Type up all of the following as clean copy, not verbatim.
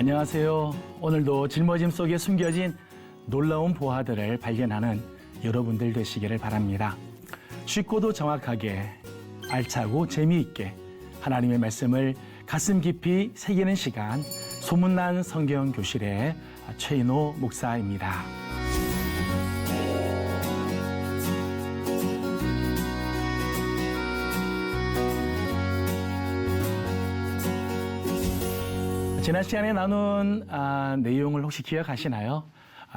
안녕하세요. 오늘도 짊어짐 속에 숨겨진 놀라운 보화들을 발견하는 여러분들 되시기를 바랍니다. 쉽고도 정확하게, 알차고 재미있게 하나님의 말씀을 가슴 깊이 새기는 시간, 소문난 성경 교실의 최인호 목사입니다. 지난 시간에 나눈 내용을 혹시 기억하시나요?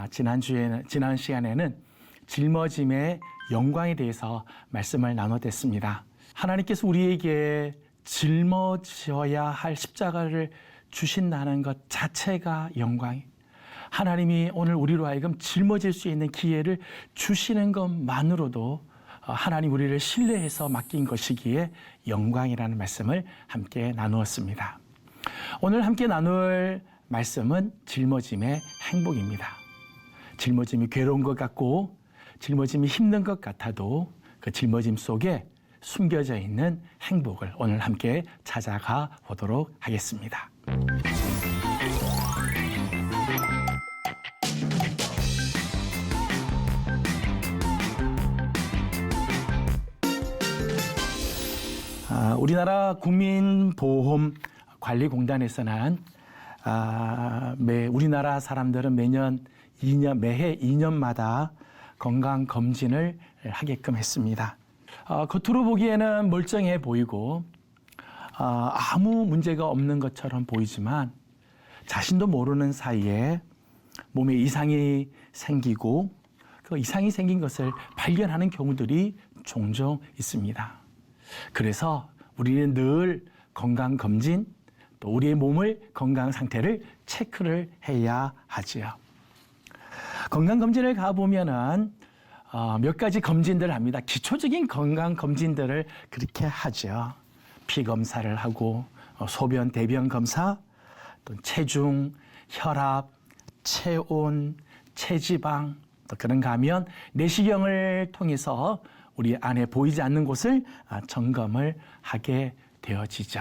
지난 시간에는 짊어짐의 영광에 대해서 말씀을 나눴습니다. 하나님께서 우리에게 짊어져야 할 십자가를 주신다는 것 자체가 영광이, 하나님이 오늘 우리로 하여금 짊어질 수 있는 기회를 주시는 것만으로도 하나님 우리를 신뢰해서 맡긴 것이기에 영광이라는 말씀을 함께 나누었습니다. 오늘 함께 나눌 말씀은 짊어짐의 행복입니다. 짊어짐이 괴로운 것 같고 짊어짐이 힘든 것 같아도 그 짊어짐 속에 숨겨져 있는 행복을 오늘 함께 찾아가 보도록 하겠습니다. 우리나라 국민보험관리공단에서는 우리나라 사람들은 매해 2년마다 건강검진을 하게끔 했습니다. 겉으로 보기에는 멀쩡해 보이고 아무 문제가 없는 것처럼 보이지만 자신도 모르는 사이에 몸에 이상이 생기고 그 이상이 생긴 것을 발견하는 경우들이 종종 있습니다. 그래서 우리는 늘 건강검진, 또 우리의 몸을 건강 상태를 체크를 해야 하지요. 건강검진을 가보면은 몇 가지 검진들을 합니다. 기초적인 건강검진들을 그렇게 하죠. 피 검사를 하고 소변, 대변 검사, 또 체중, 혈압, 체온, 체지방, 또 그런가 하면 내시경을 통해서 우리 안에 보이지 않는 곳을 점검을 하게 되어지죠.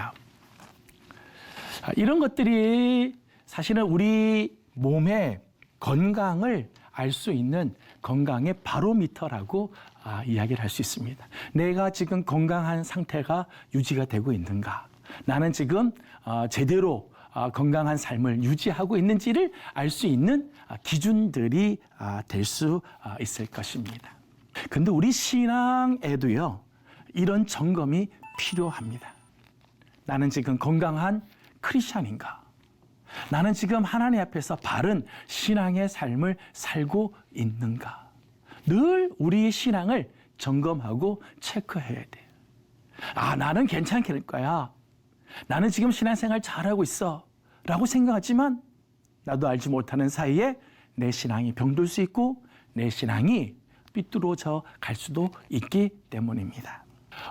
이런 것들이 사실은 우리 몸의 건강을 알 수 있는 건강의 바로미터라고 이야기를 할 수 있습니다. 내가 지금 건강한 상태가 유지가 되고 있는가? 나는 지금 제대로 건강한 삶을 유지하고 있는지를 알 수 있는 기준들이 될 수 있을 것입니다. 근데 우리 신앙에도요, 이런 점검이 필요합니다. 나는 지금 건강한 크리스찬인가? 나는 지금 하나님 앞에서 바른 신앙의 삶을 살고 있는가? 늘 우리의 신앙을 점검하고 체크해야 돼요. 나는 괜찮을 거야. 나는 지금 신앙생활 잘하고 있어. 라고 생각하지만 나도 알지 못하는 사이에 내 신앙이 병들 수 있고 내 신앙이 삐뚤어져 갈 수도 있기 때문입니다.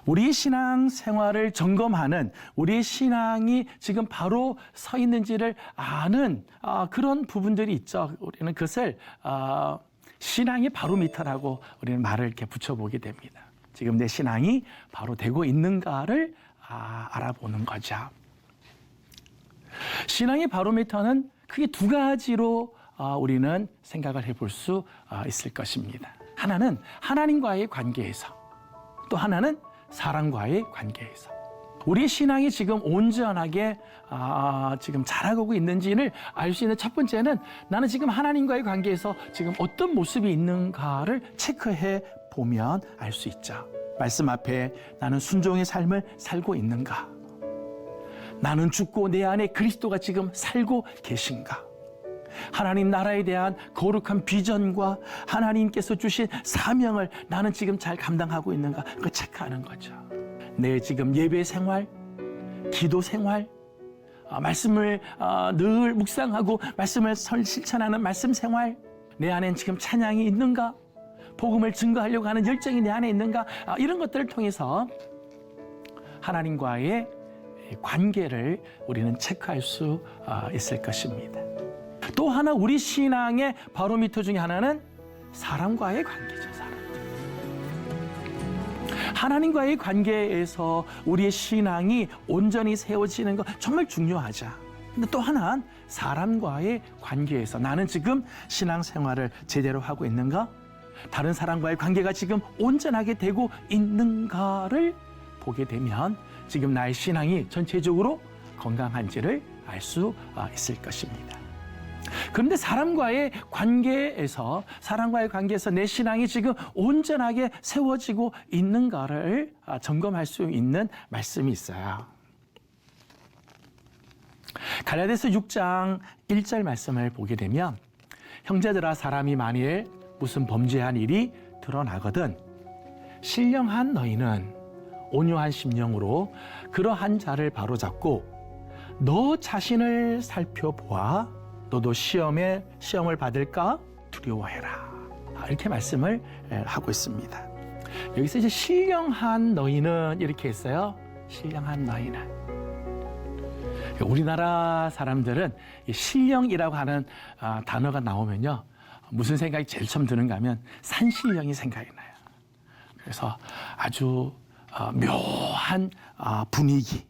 우리 신앙 생활을 점검하는, 우리의 신앙이 지금 바로 서 있는지를 아는 그런 부분들이 있죠. 우리는 그것을 신앙의 바로미터라고 우리는 말을 이렇게 붙여보게 됩니다. 지금 내 신앙이 바로 되고 있는가를 알아보는 거죠. 신앙의 바로미터는 크게 두 가지로 우리는 생각을 해볼 수 있을 것입니다. 하나는 하나님과의 관계에서, 또 하나는 사람과의 관계에서. 우리 신앙이 지금 온전하게 지금 자라고 있는지를 알 수 있는 첫 번째는 나는 지금 하나님과의 관계에서 지금 어떤 모습이 있는가를 체크해 보면 알 수 있죠. 말씀 앞에 나는 순종의 삶을 살고 있는가? 나는 죽고 내 안에 그리스도가 지금 살고 계신가? 하나님 나라에 대한 거룩한 비전과 하나님께서 주신 사명을 나는 지금 잘 감당하고 있는가? 그거 체크하는 거죠. 내 지금 예배 생활, 기도 생활, 말씀을 늘 묵상하고 말씀을 실천하는 말씀 생활, 내 안엔 지금 찬양이 있는가? 복음을 증거하려고 하는 열정이 내 안에 있는가? 이런 것들을 통해서 하나님과의 관계를 우리는 체크할 수 있을 것입니다. 또 하나 우리 신앙의 바로미터 중에 하나는 사람과의 관계죠. 하나님과의 관계에서 우리의 신앙이 온전히 세워지는 것 정말 중요하죠. 근데 또 하나는 사람과의 관계에서 나는 지금 신앙생활을 제대로 하고 있는가? 다른 사람과의 관계가 지금 온전하게 되고 있는가를 보게 되면 지금 나의 신앙이 전체적으로 건강한지를 알 수 있을 것입니다. 그런데 사람과의 관계에서 내 신앙이 지금 온전하게 세워지고 있는가를 점검할 수 있는 말씀이 있어요. 갈라디아서 6장 1절 말씀을 보게 되면 형제들아 사람이 만일 무슨 범죄한 일이 드러나거든 신령한 너희는 온유한 심령으로 그러한 자를 바로잡고 너 자신을 살펴보아 너도 시험을 받을까 두려워해라. 이렇게 말씀을 하고 있습니다. 여기서 이제 신령한 너희는 이렇게 했어요. 신령한 너희는. 우리나라 사람들은 신령이라고 하는 단어가 나오면요. 무슨 생각이 제일 처음 드는가 하면 산신령이 생각이 나요. 그래서 아주 묘한 분위기,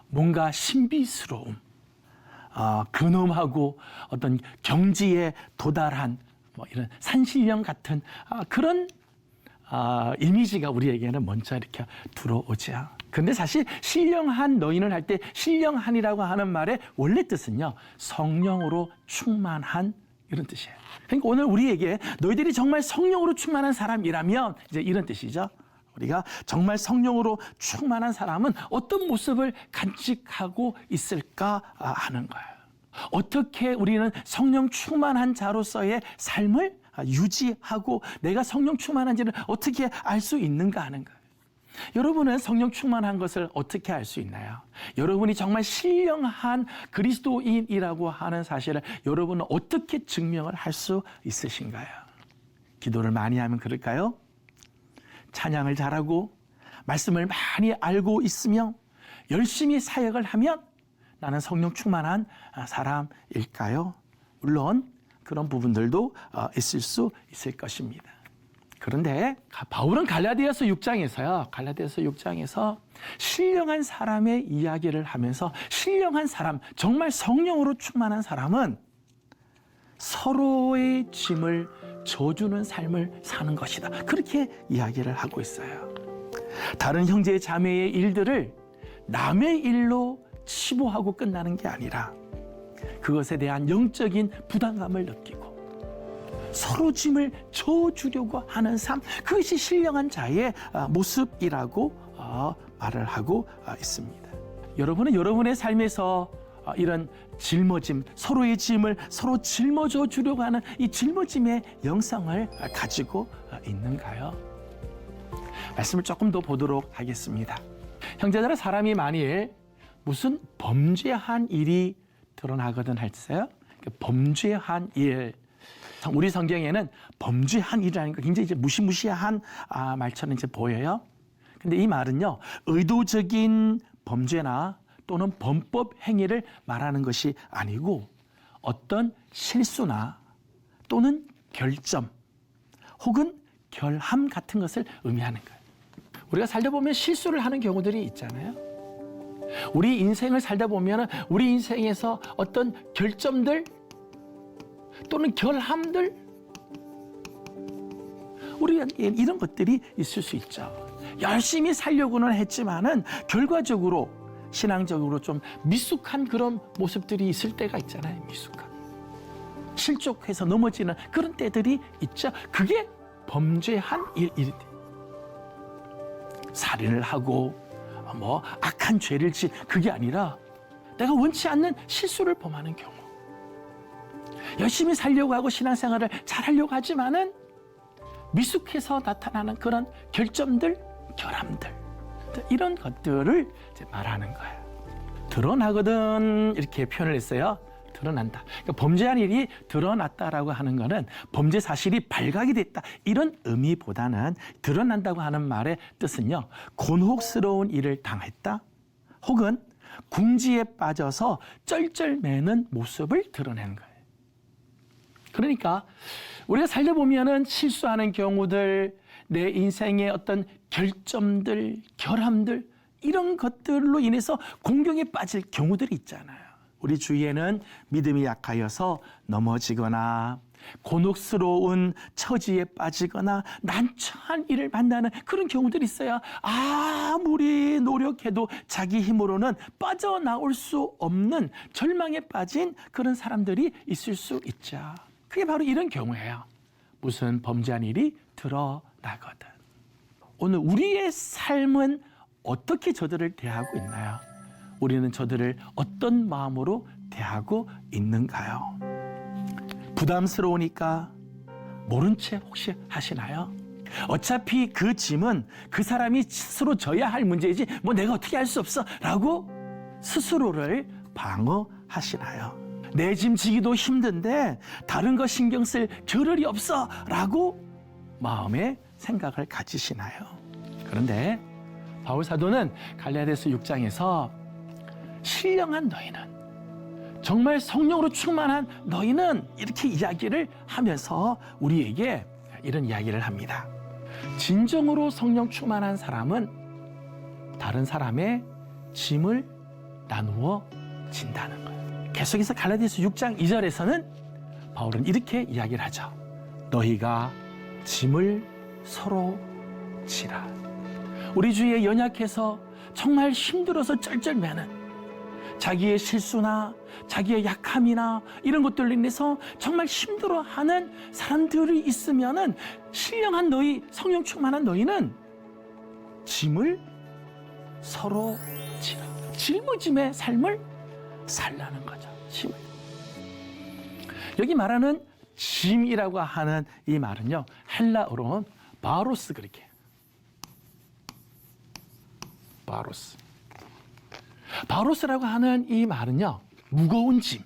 뭔가 신비스러움, 근엄하고 어떤 경지에 도달한 이런 산신령 같은 그런 이미지가 우리에게는 먼저 이렇게 들어오죠. 그런데 사실 신령한 너희는 할 때 신령한이라고 하는 말의 원래 뜻은요. 성령으로 충만한 이런 뜻이에요. 그러니까 오늘 우리에게 너희들이 정말 성령으로 충만한 사람이라면 이제 이런 뜻이죠. 우리가 정말 성령으로 충만한 사람은 어떤 모습을 간직하고 있을까 하는 거예요. 어떻게 우리는 성령 충만한 자로서의 삶을 유지하고 내가 성령 충만한지를 어떻게 알 수 있는가 하는 거예요. 여러분은 성령 충만한 것을 어떻게 알 수 있나요? 여러분이 정말 신령한 그리스도인이라고 하는 사실을 여러분은 어떻게 증명을 할 수 있으신가요? 기도를 많이 하면 그럴까요? 찬양을 잘하고 말씀을 많이 알고 있으며 열심히 사역을 하면 나는 성령 충만한 사람일까요? 물론 그런 부분들도 있을 수 있을 것입니다. 그런데 바울은 갈라디아서 6장에서 신령한 사람의 이야기를 하면서 신령한 사람, 정말 성령으로 충만한 사람은 서로의 짐을 져주는 삶을 사는 것이다. 그렇게 이야기를 하고 있어요. 다른 형제 자매의 일들을 남의 일로 치부하고 끝나는 게 아니라 그것에 대한 영적인 부담감을 느끼고 서로 짐을 져주려고 하는 삶, 그것이 신령한 자의 모습이라고 말을 하고 있습니다. 여러분은 여러분의 삶에서 이런 짊어짐, 서로의 짐을 서로 짊어져 주려고 하는 이 짊어짐의 영성을 가지고 있는가요? 말씀을 조금 더 보도록 하겠습니다. 형제들아 사람이 만일 무슨 범죄한 일이 드러나거든 할지요. 범죄한 일. 우리 성경에는 범죄한 일이라는 거 굉장히 이제 무시무시한 말처럼 이제 보여요. 근데 이 말은요, 의도적인 범죄나 또는 범법 행위를 말하는 것이 아니고 어떤 실수나 또는 결점 혹은 결함 같은 것을 의미하는 거예요. 우리가 살다 보면 실수를 하는 경우들이 있잖아요. 우리 인생을 살다 보면 우리 인생에서 어떤 결점들 또는 결함들 우리가 이런 것들이 있을 수 있죠. 열심히 살려고는 했지만은 결과적으로 신앙적으로 좀 미숙한 그런 모습들이 있을 때가 있잖아요. 미숙한. 실족해서 넘어지는 그런 때들이 있죠. 그게 범죄한 일이 돼. 살인을 하고 악한 죄를 지 그게 아니라 내가 원치 않는 실수를 범하는 경우. 열심히 살려고 하고 신앙생활을 잘하려고 하지만은 미숙해서 나타나는 그런 결점들, 결함들 이런 것들을 이제 말하는 거예요. 드러나거든 이렇게 표현을 했어요. 드러난다. 그러니까 범죄한 일이 드러났다라고 하는 것은 범죄 사실이 발각이 됐다 이런 의미보다는 드러난다고 하는 말의 뜻은요. 곤혹스러운 일을 당했다 혹은 궁지에 빠져서 쩔쩔매는 모습을 드러내는 거예요. 그러니까 우리가 살다 보면은 실수하는 경우들, 내 인생의 어떤 결점들, 결함들 이런 것들로 인해서 공경에 빠질 경우들이 있잖아요. 우리 주위에는 믿음이 약하여서 넘어지거나 곤혹스러운 처지에 빠지거나 난처한 일을 만나는 그런 경우들이 있어요. 아무리 노력해도 자기 힘으로는 빠져나올 수 없는 절망에 빠진 그런 사람들이 있을 수 있죠. 그게 바로 이런 경우예요. 무슨 범죄한 일이 드러나거든. 오늘 우리의 삶은 어떻게 저들을 대하고 있나요? 우리는 저들을 어떤 마음으로 대하고 있는가요? 부담스러우니까 모른 채 혹시 하시나요? 어차피 그 짐은 그 사람이 스스로 져야 할 문제이지 뭐 내가 어떻게 할 수 없어 라고 스스로를 방어하시나요? 내 짐 지기도 힘든데 다른 거 신경 쓸 겨를이 없어 라고 마음에 생각을 가지시나요? 그런데 바울 사도는 갈라디아서 6장에서 신령한 너희는, 정말 성령으로 충만한 너희는, 이렇게 이야기를 하면서 우리에게 이런 이야기를 합니다. 진정으로 성령 충만한 사람은 다른 사람의 짐을 나누어 진다는 거예요. 계속해서 갈라디아서 6장 2절에서는 바울은 이렇게 이야기를 하죠. 너희가 짐을 서로 지라. 우리 주위에 연약해서 정말 힘들어서 쩔쩔매는, 자기의 실수나 자기의 약함이나 이런 것들로 인해서 정말 힘들어하는 사람들이 있으면은 신령한 너희, 성령 충만한 너희는 짐을 서로 지라. 짊어짐의 삶을 살라는 거죠. 짐을. 여기 말하는 짐이라고 하는 이 말은요, 헬라어로는 바로스, 그렇게 바로스. 바로스라고 하는 이 말은요, 무거운 짐,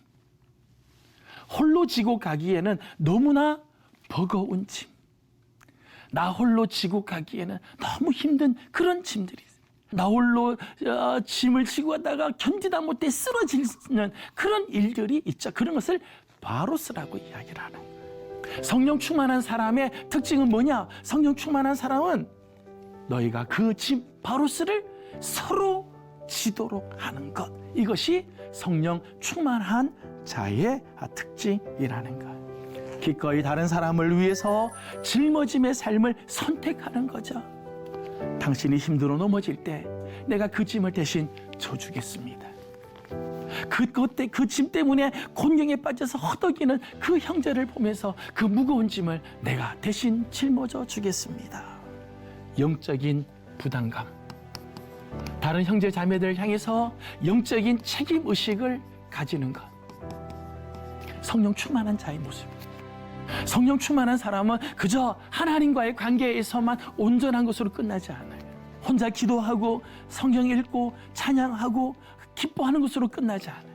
홀로 지고 가기에는 너무나 버거운 짐, 나 홀로 지고 가기에는 너무 힘든 그런 짐들이 있어요. 나 홀로 짐을 지고 가다가 견디다 못해 쓰러지는 그런 일들이 있죠. 그런 것을 바로스라고 이야기를 하는 거예요. 성령 충만한 사람의 특징은 뭐냐? 성령 충만한 사람은 너희가 그 짐 바로스를 서로 지도록 하는 것, 이것이 성령 충만한 자의 특징이라는 것. 기꺼이 다른 사람을 위해서 짊어짐의 삶을 선택하는 거죠. 당신이 힘들어 넘어질 때 내가 그 짐을 대신 져주겠습니다. 그 짐 때문에 곤경에 빠져서 허덕이는 그 형제를 보면서 그 무거운 짐을 내가 대신 짊어져 주겠습니다. 영적인 부담감, 다른 형제 자매들 향해서 영적인 책임의식을 가지는 것, 성령 충만한 자의 모습. 성령 충만한 사람은 그저 하나님과의 관계에서만 온전한 것으로 끝나지 않아요. 혼자 기도하고 성경 읽고 찬양하고 기뻐하는 것으로 끝나지 않아요.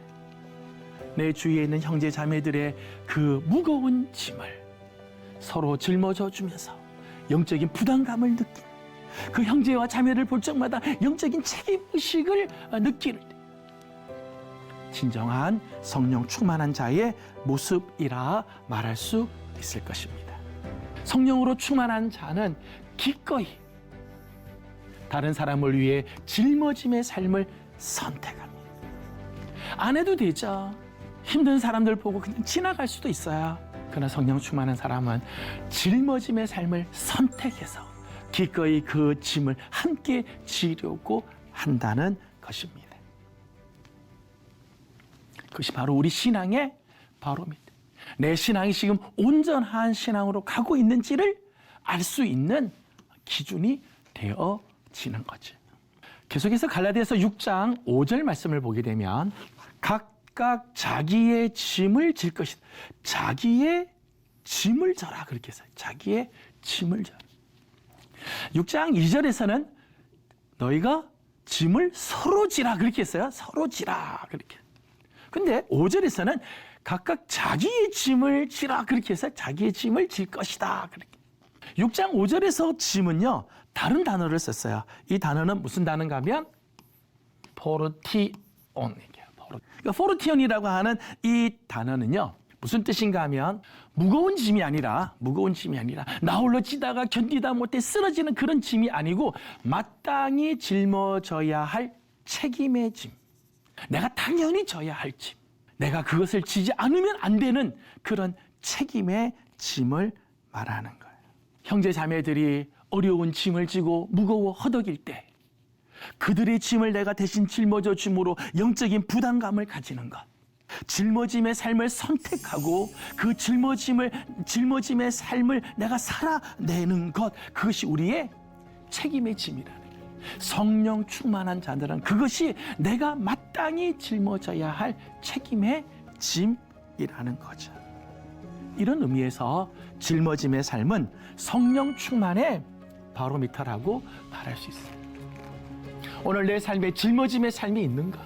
내 주위에 있는 형제 자매들의 그 무거운 짐을 서로 짊어져 주면서 영적인 부담감을 느끼는, 그 형제와 자매를 볼 적마다 영적인 책임의식을 느낄 때 진정한 성령 충만한 자의 모습이라 말할 수 있을 것입니다. 성령으로 충만한 자는 기꺼이 다른 사람을 위해 짊어짐의 삶을 선택합니다. 안 해도 되죠. 힘든 사람들 보고 그냥 지나갈 수도 있어요. 그러나 성령 충만한 사람은 짊어짐의 삶을 선택해서 기꺼이 그 짐을 함께 지려고 한다는 것입니다. 그것이 바로 우리 신앙의 바로입니다. 내 신앙이 지금 온전한 신앙으로 가고 있는지를 알 수 있는 기준이 되어지는 거죠. 계속해서 갈라디아서 6장 5절 말씀을 보게 되면 각각 자기의 짐을 질 것이다. 자기의 짐을 져라, 그렇게 해서 자기의 짐을 져라. 6장 2절에서는 너희가 짐을 서로 지라, 그렇게 했어요. 서로 지라, 그렇게. 근데 5절에서는 각각 자기의 짐을 지라, 그렇게 해서 자기의 짐을 질 것이다, 그렇게. 6장 5절에서 짐은요, 다른 단어를 썼어요. 이 단어는 무슨 단어인가 하면 포르티온. 그러니까 포르티온이라고 하는 이 단어는요, 무슨 뜻인가 하면 무거운 짐이 아니라 나 홀로 지다가 견디다 못해 쓰러지는 그런 짐이 아니고 마땅히 짊어져야 할 책임의 짐, 내가 당연히 져야 할 짐, 내가 그것을 지지 않으면 안 되는 그런 책임의 짐을 말하는 거예요. 형제 자매들이 어려운 짐을 지고 무거워 허덕일 때 그들의 짐을 내가 대신 짊어져 줌으로 영적인 부담감을 가지는 것, 짊어짐의 삶을 선택하고 그 짊어짐의 삶을 내가 살아내는 것, 그것이 우리의 책임의 짐이라는 거예요. 성령 충만한 자들은 그것이 내가 마땅히 짊어져야 할 책임의 짐이라는 거죠. 이런 의미에서 짊어짐의 삶은 성령 충만의 바로미터라고 말할 수 있어요. 오늘 내 삶에 짊어짐의 삶이 있는가?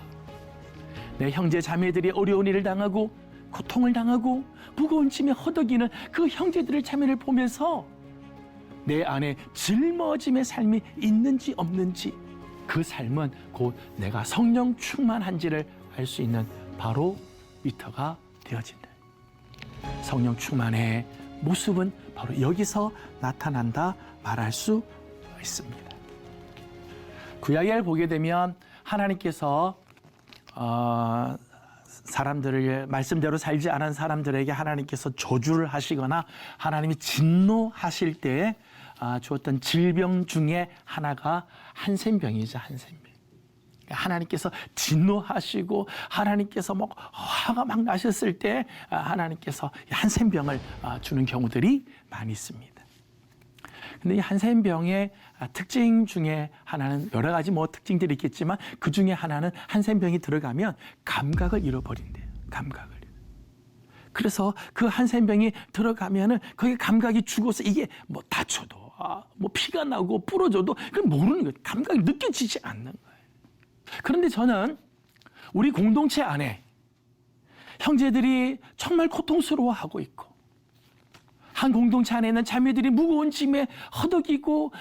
내 형제 자매들이 어려운 일을 당하고 고통을 당하고 무거운 짐에 허덕이는 그 형제들의 자매를 보면서 내 안에 짊어짐의 삶이 있는지 없는지, 그 삶은 곧 내가 성령 충만한지를 알 수 있는 바로미터가 되어진다. 성령 충만의 모습은 바로 여기서 나타난다 말할 수 있습니다. 구약을 보게 되면 하나님께서 사람들을 말씀대로 살지 않은 사람들에게 하나님께서 저주를 하시거나 하나님이 진노하실 때에 주었던 질병 중에 하나가 한센병이죠. 한센병. 하나님께서 진노하시고 하나님께서 뭐 화가 막 나셨을 때 하나님께서 한센병을 주는 경우들이 많이 있습니다. 근데 이 한센병의 특징 중에 하나는 여러 가지 뭐 특징들이 있겠지만 그 중에 하나는 한센병이 들어가면 감각을 잃어버린대요. 감각을. 그래서 그 한센병이 들어가면은 거기 감각이 죽어서 이게 뭐 다쳐도 뭐 피가 나고 부러져도 그건 모르는 거예요. 감각이 느껴지지 않는 거예요. 그런데 저는 우리 공동체 안에 형제들이 정말 고통스러워하고 있고 한 공동체 안에 있는 자매들이 무거운 짐에 허덕이고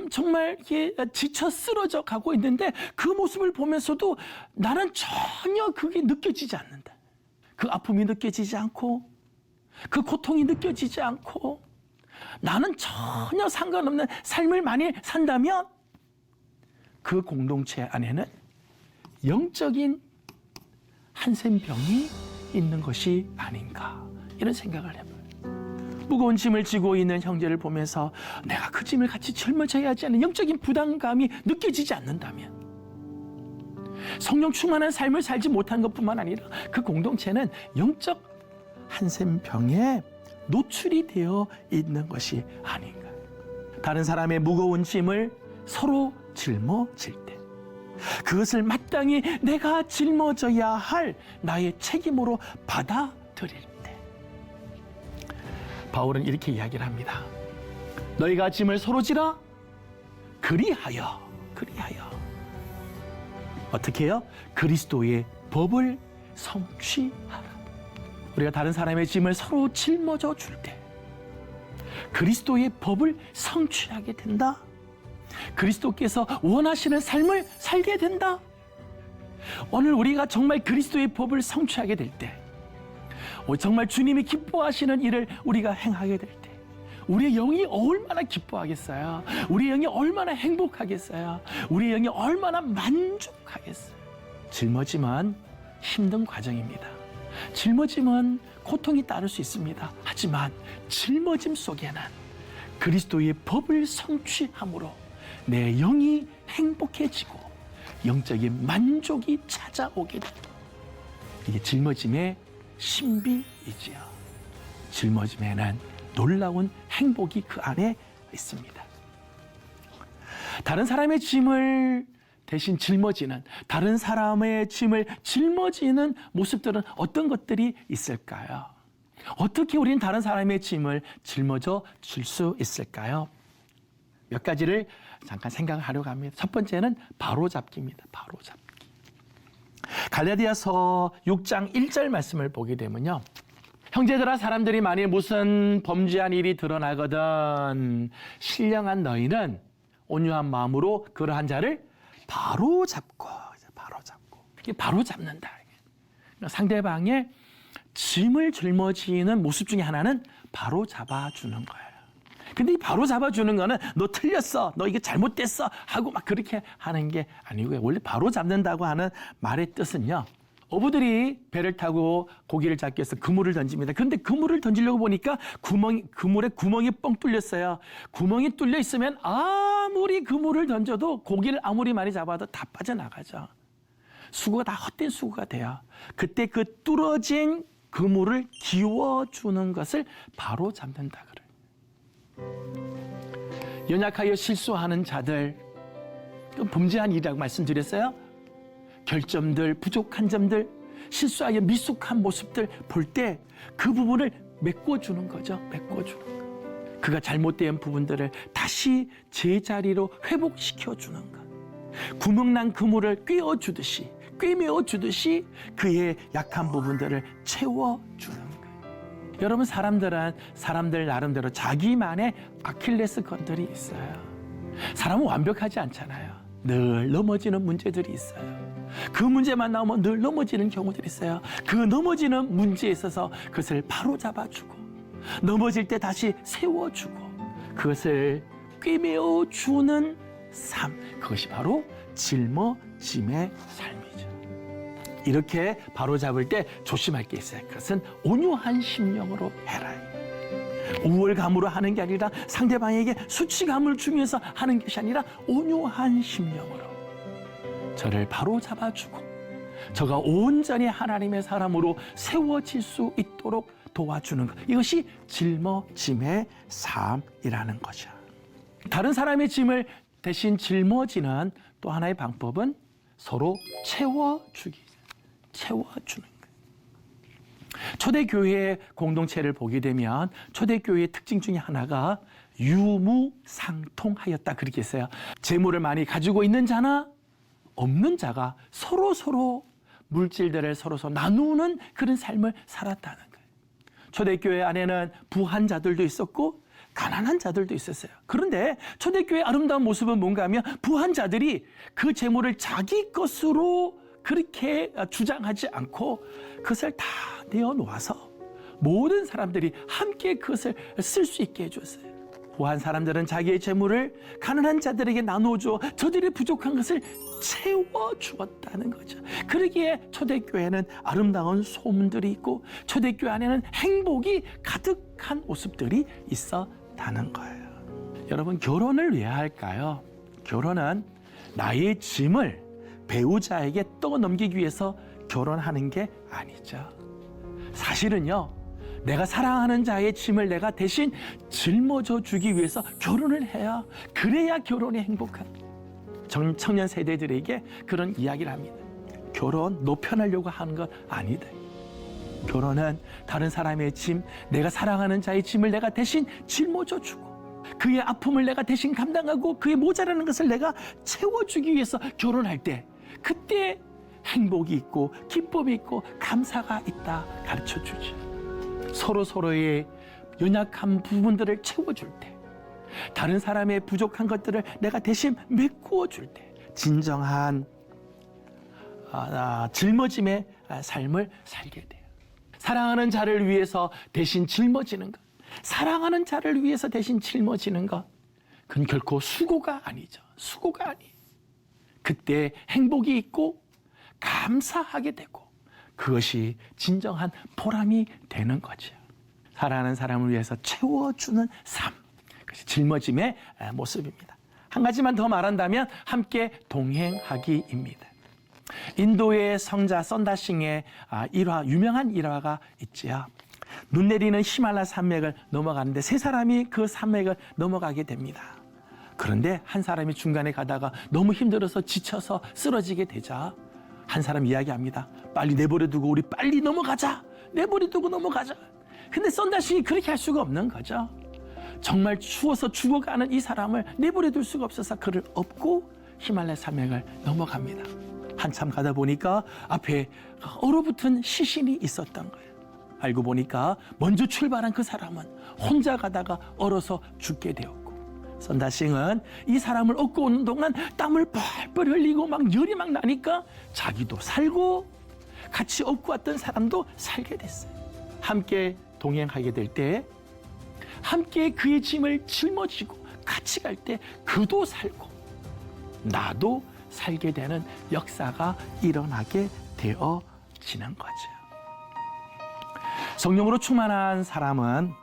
정말 이렇게 지쳐 쓰러져 가고 있는데 그 모습을 보면서도 나는 전혀 그게 느껴지지 않는다. 그 아픔이 느껴지지 않고 그 고통이 느껴지지 않고 나는 전혀 상관없는 삶을 만일 산다면 그 공동체 안에는 영적인 한센병이 있는 것이 아닌가, 이런 생각을 해봐요. 무거운 짐을 지고 있는 형제를 보면서 내가 그 짐을 같이 짊어져야지 하는 영적인 부담감이 느껴지지 않는다면, 성령 충만한 삶을 살지 못한 것뿐만 아니라 그 공동체는 영적 한센병에 노출이 되어 있는 것이 아닌가. 다른 사람의 무거운 짐을 서로 짊어질 때 그것을 마땅히 내가 짊어져야 할 나의 책임으로 받아들일 때 바울은 이렇게 이야기를 합니다. 너희가 짐을 서로 지라 그리하여 어떻게 해요? 그리스도의 법을 성취하라. 우리가 다른 사람의 짐을 서로 짊어져 줄 때 그리스도의 법을 성취하게 된다. 그리스도께서 원하시는 삶을 살게 된다. 오늘 우리가 정말 그리스도의 법을 성취하게 될 때, 정말 주님이 기뻐하시는 일을 우리가 행하게 될 때 우리의 영이 얼마나 기뻐하겠어요? 우리의 영이 얼마나 행복하겠어요? 우리의 영이 얼마나 만족하겠어요? 짊어짐은 힘든 과정입니다. 짊어짐은 고통이 따를 수 있습니다. 하지만 짊어짐 속에는 그리스도의 법을 성취함으로 내 영이 행복해지고 영적인 만족이 찾아오게 됩니다. 이게 짊어짐의 신비이지요. 짊어짐에는 놀라운 행복이 그 안에 있습니다. 다른 사람의 짐을 대신 짊어지는, 다른 사람의 짐을 짊어지는 모습들은 어떤 것들이 있을까요? 어떻게 우리는 다른 사람의 짐을 짊어져 줄 수 있을까요? 몇 가지를 잠깐 생각하려고 합니다. 첫 번째는 바로잡기입니다. 바로잡기. 갈라디아서 6장 1절 말씀을 보게 되면요. 형제들아, 사람들이 만일 무슨 범죄한 일이 드러나거든 신령한 너희는 온유한 마음으로 그러한 자를 바로잡고. 이게 바로잡는다. 상대방의 짐을 짊어지는 모습 중에 하나는 바로잡아주는 거예요. 근데 이 바로잡아주는 거는 너 틀렸어, 너 이게 잘못됐어 하고 막 그렇게 하는 게 아니고요. 원래 바로잡는다고 하는 말의 뜻은요, 어부들이 배를 타고 고기를 잡기 위해서 그물을 던집니다. 그런데 그물을 던지려고 보니까 그물에 구멍이 뻥 뚫렸어요. 구멍이 뚫려 있으면 아무리 그물을 던져도 고기를 아무리 많이 잡아도 다 빠져나가죠. 수고가 다 헛된 수고가 돼요. 그때 그 뚫어진 그물을 기워주는 것을 바로 잡는다 그래요. 연약하여 실수하는 자들, 범죄한 일이라고 말씀드렸어요. 결점들, 부족한 점들, 실수하여 미숙한 모습들 볼 때 그 부분을 메꿔주는 거죠. 메꿔주는 거. 그가 잘못된 부분들을 다시 제자리로 회복시켜주는 것. 구멍난 그물을 꿰어주듯이, 꿰매어주듯이 그의 약한 부분들을 채워주는 거예요. 여러분, 사람들 나름대로 자기만의 아킬레스건들이 있어요. 사람은 완벽하지 않잖아요. 늘 넘어지는 문제들이 있어요. 그 문제만 나오면 늘 넘어지는 경우들이 있어요. 그 넘어지는 문제에 있어서 그것을 바로 잡아주고, 넘어질 때 다시 세워주고, 그것을 꿰매어주는 삶, 그것이 바로 짊어짐의 삶이죠. 이렇게 바로 잡을 때 조심할 게 있어요. 그것은 온유한 심령으로 해라. 우월감으로 하는 게 아니라, 상대방에게 수치감을 주면서 하는 것이 아니라 온유한 심령으로 저를 바로 잡아주고 저가 온전히 하나님의 사람으로 세워질 수 있도록 도와주는 것. 이것이 짊어짐의 삶이라는 거죠. 다른 사람의 짐을 대신 짊어지는 또 하나의 방법은 서로 채워주는 거예요. 초대교회의 공동체를 보게 되면 초대교회의 특징 중에 하나가 유무상통하였다 그렇게 했어요. 재물을 많이 가지고 있는 자나 없는 자가 서로 물질들을 서로 나누는 그런 삶을 살았다는 거예요. 초대교회 안에는 부한 자들도 있었고 가난한 자들도 있었어요. 그런데 초대교회의 아름다운 모습은 뭔가 하면 부한 자들이 그 재물을 자기 것으로 그렇게 주장하지 않고 그것을 다 내어놓아서 모든 사람들이 함께 그것을 쓸 수 있게 해줬어요. 부한 사람들은 자기의 재물을 가난한 자들에게 나눠줘 저들의 부족한 것을 채워주었다는 거죠. 그러기에 초대교회는 아름다운 소문들이 있고 초대교회 안에는 행복이 가득한 모습들이 있었다는 거예요. 여러분, 결혼을 왜 할까요? 결혼은 나의 짐을 배우자에게 떠넘기기 위해서 결혼하는 게 아니죠. 사실은요, 내가 사랑하는 자의 짐을 내가 대신 짊어져 주기 위해서 결혼을 해야, 그래야 결혼이 행복한 청년 세대들에게 그런 이야기를 합니다. 결혼 노편하려고 하는 건 아니다. 결혼은 다른 사람의 짐, 내가 사랑하는 자의 짐을 내가 대신 짊어져 주고 그의 아픔을 내가 대신 감당하고 그의 모자라는 것을 내가 채워주기 위해서 결혼할 때, 그때 행복이 있고 기쁨이 있고 감사가 있다 가르쳐주죠. 서로의 연약한 부분들을 채워줄 때, 다른 사람의 부족한 것들을 내가 대신 메꾸어 줄 때 진정한 짊어짐의 삶을 살게 돼요. 사랑하는 자를 위해서 대신 짊어지는 것, 사랑하는 자를 위해서 대신 짊어지는 것, 그건 결코 수고가 아니죠. 수고가 아니에요. 그때 행복이 있고 감사하게 되고 그것이 진정한 보람이 되는 거죠. 사랑하는 사람을 위해서 채워주는 삶, 그것이 짊어짐의 모습입니다. 한 가지만 더 말한다면 함께 동행하기입니다. 인도의 성자 썬다싱의 유명한 일화가 있지요. 눈 내리는 히말라야 산맥을 넘어가는데 세 사람이 그 산맥을 넘어가게 됩니다. 그런데 한 사람이 중간에 가다가 너무 힘들어서 지쳐서 쓰러지게 되자 한 사람 이야기합니다. 빨리 내버려두고 우리 빨리 넘어가자. 내버려두고 넘어가자. 근데 썬다싱이 그렇게 할 수가 없는 거죠. 정말 추워서 죽어가는 이 사람을 내버려둘 수가 없어서 그를 업고 히말라야 산맥을 넘어갑니다. 한참 가다 보니까 앞에 얼어붙은 시신이 있었던 거예요. 알고 보니까 먼저 출발한 그 사람은 혼자 가다가 얼어서 죽게 되었고, 썬다싱은 이 사람을 업고 오는 동안 땀을 뻘뻘 흘리고 막 열이 막 나니까 자기도 살고 같이 업고 왔던 사람도 살게 됐어요. 함께 동행하게 될 때, 함께 그의 짐을 짊어지고 같이 갈 때 그도 살고 나도 살게 되는 역사가 일어나게 되어집니다. 비치는 거죠. 성령으로 충만한 사람은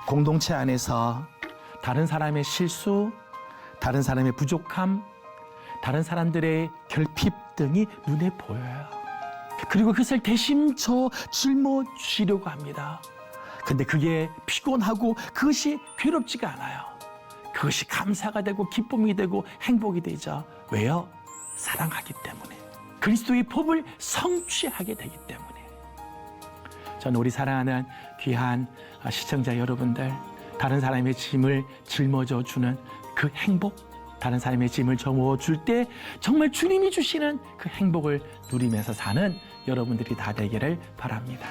공동체 안에서 다른 사람의 실수, 다른 사람의 부족함, 다른 사람들의 결핍 등이 눈에 보여요. 그리고 그것을 대심쳐 짊어지려고 합니다. 근데 그게 피곤하고 그것이 괴롭지가 않아요. 그것이 감사가 되고 기쁨이 되고 행복이 되죠. 왜요? 사랑하기 때문에. 그리스도의 법을 성취하게 되기 때문에. 저는 우리 사랑하는 귀한 시청자 여러분들, 다른 사람의 짐을 짊어져 주는 그 행복, 다른 사람의 짐을 져줄 때 정말 주님이 주시는 그 행복을 누리면서 사는 여러분들이 다 되기를 바랍니다.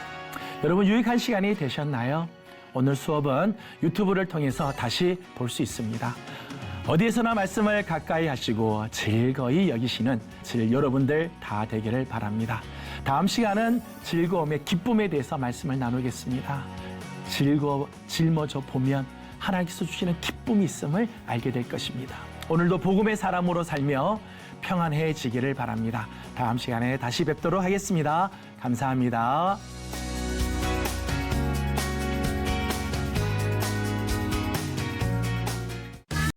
여러분, 유익한 시간이 되셨나요? 오늘 수업은 유튜브를 통해서 다시 볼 수 있습니다. 어디에서나 말씀을 가까이 하시고 즐거이 여기시는 여러분들 다 되기를 바랍니다. 다음 시간은 즐거움의 기쁨에 대해서 말씀을 나누겠습니다. 짊어져 보면 하나님께서 주시는 기쁨이 있음을 알게 될 것입니다. 오늘도 복음의 사람으로 살며 평안해지기를 바랍니다. 다음 시간에 다시 뵙도록 하겠습니다. 감사합니다.